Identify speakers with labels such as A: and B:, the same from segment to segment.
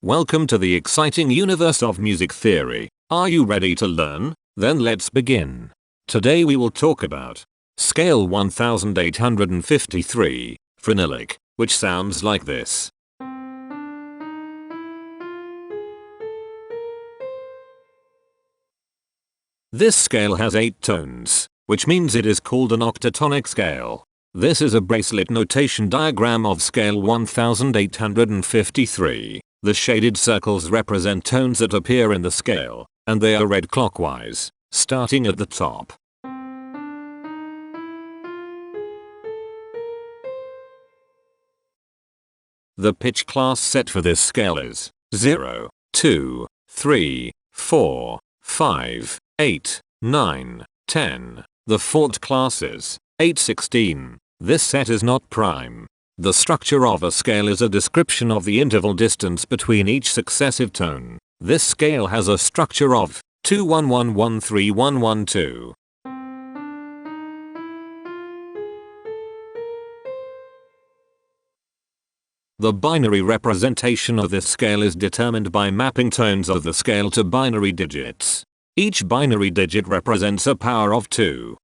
A: Welcome to the exciting universe of music theory. Are you ready to learn? Then let's begin. Today we will talk about scale 1853, Phrynyllic, which sounds like this. This scale has 8 tones, which means it is called an octatonic scale. This is a bracelet notation diagram of scale 1853. The shaded circles represent tones that appear in the scale, and they are read clockwise, starting at the top. The pitch class set for this scale is 0, 2, 3, 4, 5, 8, 9, 10. The fourth class is 8, 16. This set is not prime. The structure of a scale is a description of the interval distance between each successive tone. This scale has a structure of 2 1 1 1 3 1 1 2. The binary representation of this scale is determined by mapping tones of the scale to binary digits. Each binary digit represents a power of 2.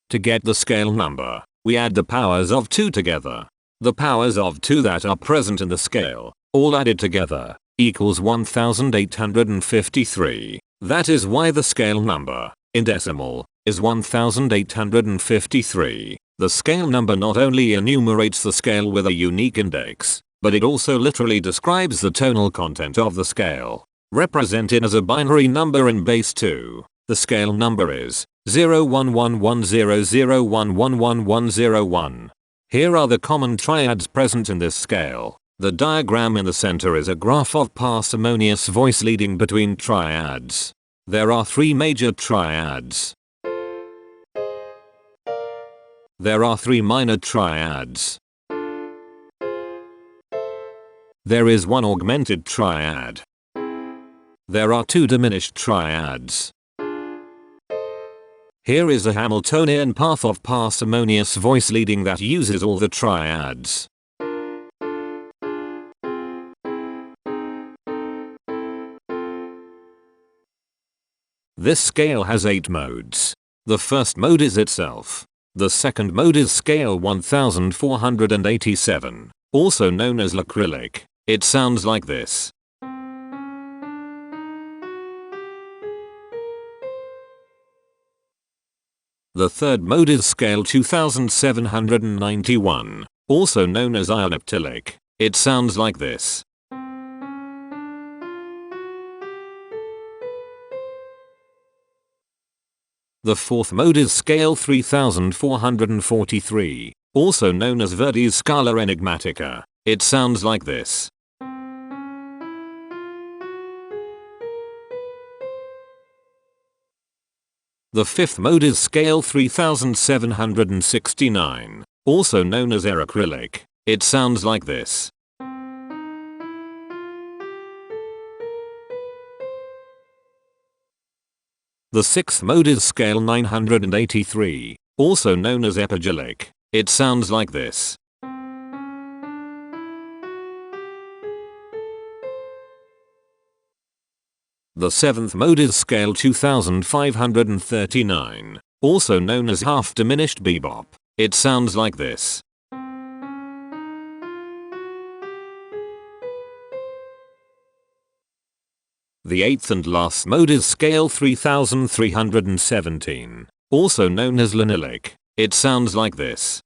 A: To get the scale number, we add the powers of 2 together. The powers of 2 that are present in the scale, all added together, equals 1853. That is why the scale number, in decimal, is 1853. The scale number not only enumerates the scale with a unique index, but it also literally describes the tonal content of the scale. Represented as a binary number in base 2, the scale number is 01100111101. Here are the common triads present in this scale. The diagram in the center is a graph of parsimonious voice leading between triads. There are 3 major triads. There are 3 minor triads. There is 1 augmented triad. There are 2 diminished triads. Here is a Hamiltonian path of parsimonious voice leading that uses all the triads. This scale has 8 modes. The first mode is itself. The second mode is scale 1487, also known as acrylic. It sounds like this. The third mode is scale 2791, also known as ionoptilic. It sounds like this. The fourth mode is scale 3443, also known as Verdi's Scala Enigmatica. It sounds like this. The fifth mode is scale 3769, also known as acrylic. It sounds like this. The sixth mode is scale 983, also known as epigilic. It sounds like this. The seventh mode is scale 2539, also known as half-diminished bebop. It sounds like this. The eighth and last mode is scale 3317, also known as Phrynyllic. It sounds like this.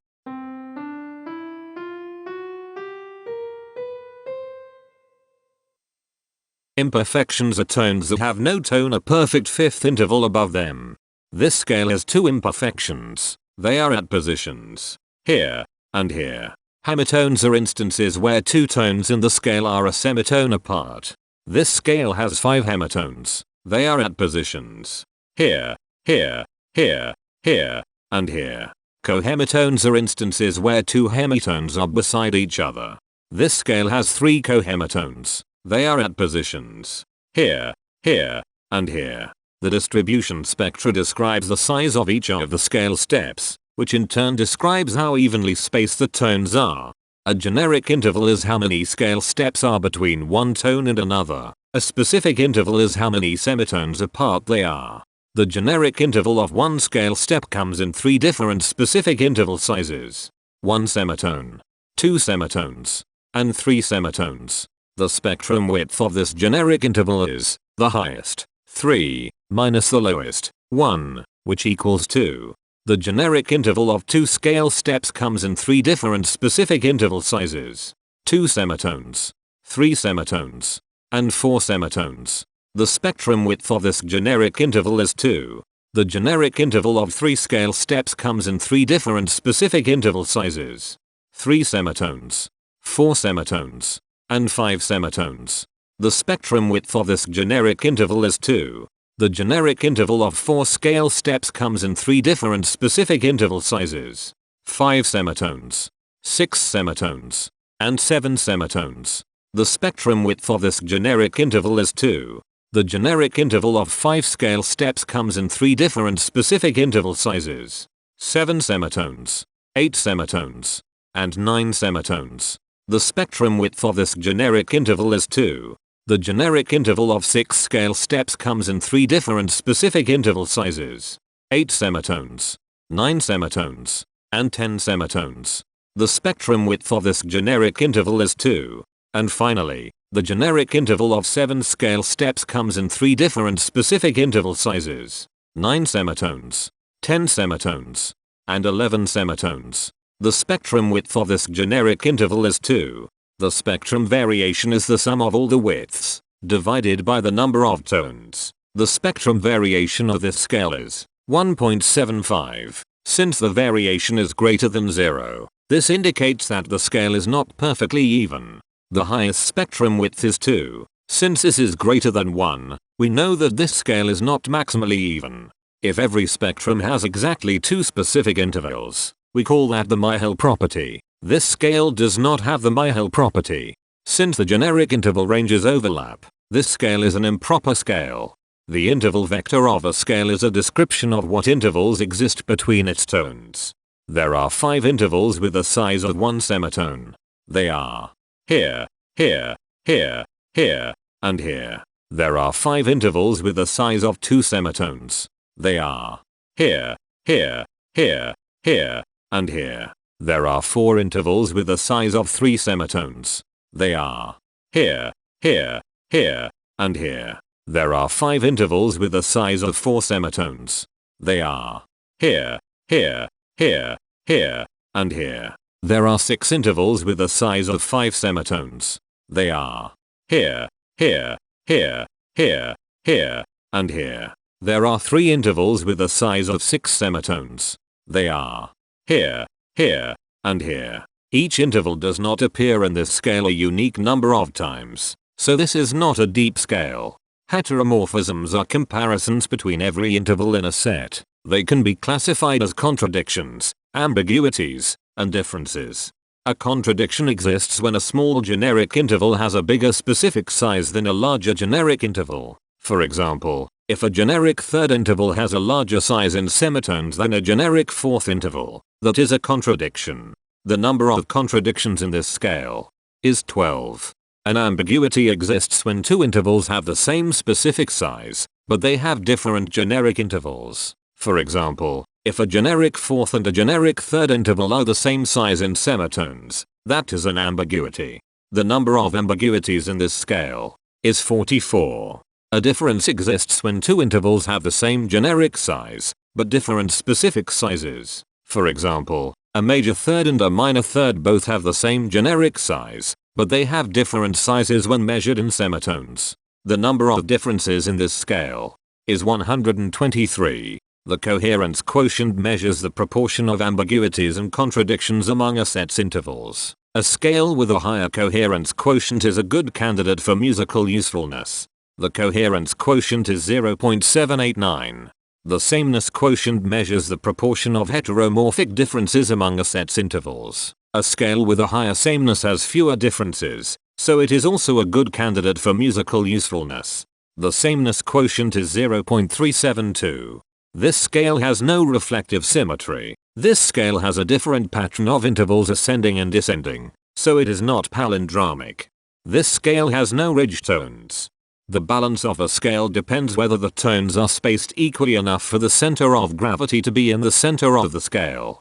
A: Imperfections are tones that have no tone or perfect fifth interval above them. This scale has 2 imperfections. They are at positions here and here. Hemitones are instances where 2 tones in the scale are a semitone apart. This scale has 5 hemitones. They are at positions here, here, here, here, and here. Cohemitones are instances where 2 hemitones are beside each other. This scale has 3 cohemitones. They are at positions here, here, and here. The distribution spectra describes the size of each of the scale steps. which in turn describes how evenly spaced the tones are. A generic interval is how many scale steps are between one tone and another. A specific interval is how many semitones apart they are. The generic interval of one scale step comes in 3 different specific interval sizes: 1 semitone, 2 semitones, and 3 semitones. The spectrum width of this generic interval is the highest, 3, minus the lowest, 1, which equals 2. The generic interval of 2 scale steps comes in 3 different specific interval sizes: 2 semitones, 3 semitones, and 4 semitones. The spectrum width of this generic interval is 2. The generic interval of 3 scale steps comes in 3 different specific interval sizes: 3 semitones, 4 semitones, and 5 semitones. The spectrum width of this generic interval is 2. The generic interval of 4 scale steps comes in 3 different specific interval sizes: 5 semitones, 6 semitones, and 7 semitones. The spectrum width of this generic interval is 2. The generic interval of 5 scale steps comes in 3 different specific interval sizes: 7 semitones, 8 semitones, and 9 semitones. The spectrum width of this generic interval is 2. The generic interval of 6 scale steps comes in 3 different specific interval sizes: 8 semitones, 9 semitones, and 10 semitones. The spectrum width of this generic interval is 2. And finally, the generic interval of 7 scale steps comes in 3 different specific interval sizes: 9 semitones, 10 semitones, and 11 semitones. The spectrum width of this generic interval is 2. The spectrum variation is the sum of all the widths, divided by the number of tones. The spectrum variation of this scale is 1.75. Since the variation is greater than 0, this indicates that the scale is not perfectly even. The highest spectrum width is 2. Since this is greater than 1, we know that this scale is not maximally even. If every spectrum has exactly 2 specific intervals, we call that the Myhill property. This scale does not have the Myhill property. Since the generic interval ranges overlap, this scale is an improper scale. The interval vector of a scale is a description of what intervals exist between its tones. There are 5 intervals with the size of 1 semitone. They are here, here, here, here, and here. There are 5 intervals with the size of 2 semitones. They are here, here, here, here, and here. There are 4 intervals with the size of 3 semitones. They are here, here, here, and here. There are 5 intervals with the size of 4 semitones. They are here, here, here, here, and here. There are 6 intervals with the size of 5 semitones. They are here, here, here, here, here, and here. There are 3 intervals with the size of 6 semitones. They are here, here, and here. Each interval does not appear in this scale a unique number of times, so this is not a deep scale. Heteromorphisms are comparisons between every interval in a set. They can be classified as contradictions, ambiguities, and differences. A contradiction exists when a small generic interval has a bigger specific size than a larger generic interval. For example, if a generic third interval has a larger size in semitones than a generic fourth interval, that is a contradiction. The number of contradictions in this scale is 12. An ambiguity exists when 2 intervals have the same specific size, but they have different generic intervals. For example, if a generic fourth and a generic third interval are the same size in semitones, that is an ambiguity. The number of ambiguities in this scale is 44. A difference exists when 2 intervals have the same generic size, but different specific sizes. For example, a major third and a minor third both have the same generic size, but they have different sizes when measured in semitones. The number of differences in this scale is 123. The coherence quotient measures the proportion of ambiguities and contradictions among a set's intervals. A scale with a higher coherence quotient is a good candidate for musical usefulness. The coherence quotient is 0.789. The sameness quotient measures the proportion of heteromorphic differences among a set's intervals. A scale with a higher sameness has fewer differences, so it is also a good candidate for musical usefulness. The sameness quotient is 0.372. This scale has no reflective symmetry. This scale has a different pattern of intervals ascending and descending, so it is not palindromic. This scale has no ridge tones. The balance of a scale depends whether the tones are spaced equally enough for the center of gravity to be in the center of the scale.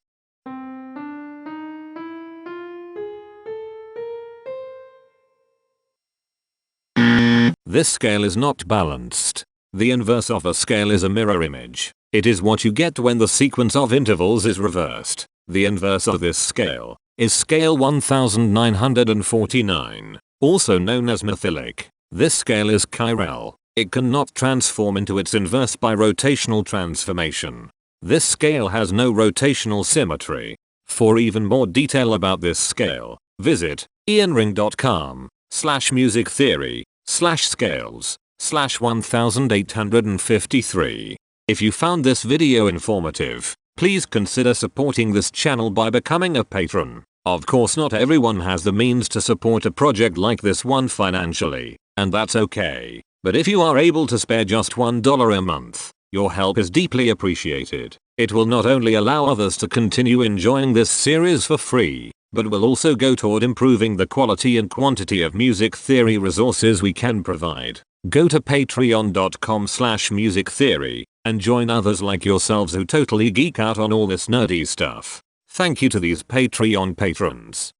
A: This scale is not balanced. The inverse of a scale is a mirror image. It is what you get when the sequence of intervals is reversed. The inverse of this scale is scale 1949, also known as methylic. This scale is chiral. It cannot transform into its inverse by rotational transformation. This scale has no rotational symmetry. For even more detail about this scale, visit ianring.com/musictheory/scales/1853. If you found this video informative, please consider supporting this channel by becoming a patron. Of course, not everyone has the means to support a project like this one financially, and that's okay. But if you are able to spare just $1 a month, your help is deeply appreciated. It will not only allow others to continue enjoying this series for free, but will also go toward improving the quality and quantity of music theory resources we can provide. Go to patreon.com/musictheory and join others like yourselves who totally geek out on all this nerdy stuff. Thank you to these Patreon patrons.